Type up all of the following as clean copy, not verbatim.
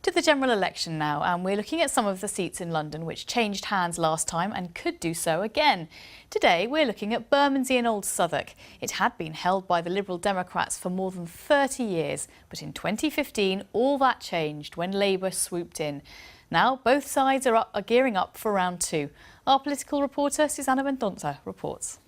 To the general election now, and we're looking at some of the seats in London which changed hands last time and could do so again. Today we're looking at Bermondsey and Old Southwark. It had been held by the Liberal Democrats for more than 30 years, but in 2015 all that changed when Labour swooped in. Now both sides are gearing up for round two. Our political reporter Susana Mendonça reports.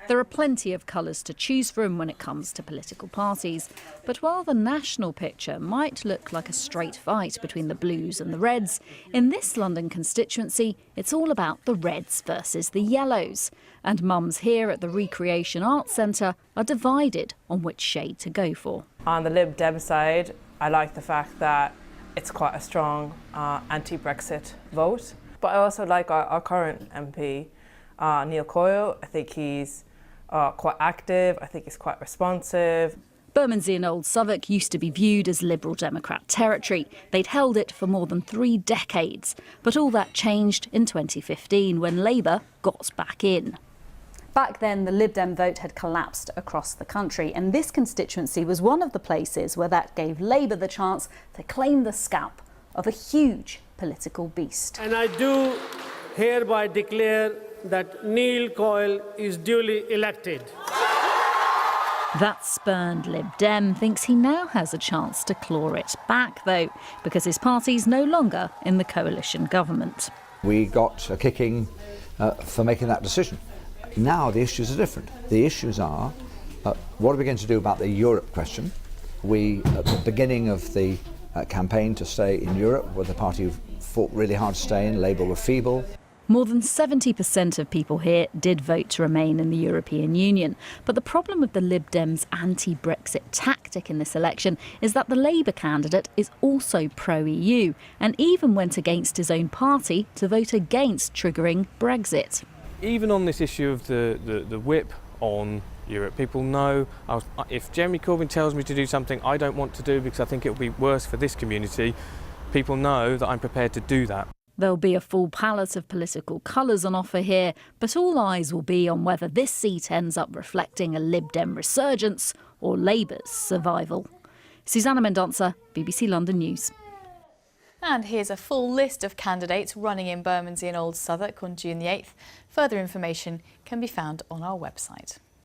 There are plenty of colours to choose from when it comes to political parties. But while the national picture might look like a straight fight between the Blues and the Reds, in this London constituency, it's all about the Reds versus the Yellows. And mums here at the Recreation Arts Centre are divided on which shade to go for. On the Lib Dem side, I like the fact that it's quite a strong anti-Brexit vote. But I also like our current MP, Neil Coyle. I think he's quite active, I think he's quite responsive. Bermondsey and Old Southwark used to be viewed as Liberal Democrat territory. They'd held it for more than 3 decades. But all that changed in 2015 when Labour got back in. Back then, the Lib Dem vote had collapsed across the country, and this constituency was one of the places where that gave Labour the chance to claim the scalp of a huge political beast. And I do hereby declare that Neil Coyle is duly elected. That spurned Lib Dem thinks he now has a chance to claw it back, though, because his party's no longer in the coalition government. We got a kicking for making that decision. Now the issues are different. The issues are, what are we going to do about the Europe question? We, at the beginning of the campaign to stay in Europe, were the party who fought really hard to stay in. Labour were feeble. More than 70% of people here did vote to remain in the European Union. But the problem with the Lib Dems' anti-Brexit tactic in this election is that the Labour candidate is also pro-EU and even went against his own party to vote against triggering Brexit. Even on this issue of the whip on Europe, people know if Jeremy Corbyn tells me to do something I don't want to do because I think it will be worse for this community, people know that I'm prepared to do that. There'll be a full palette of political colours on offer here, but all eyes will be on whether this seat ends up reflecting a Lib Dem resurgence or Labour's survival. Susana Mendonça, BBC London News. And here's a full list of candidates running in Bermondsey and Old Southwark on June the 8th. Further information can be found on our website.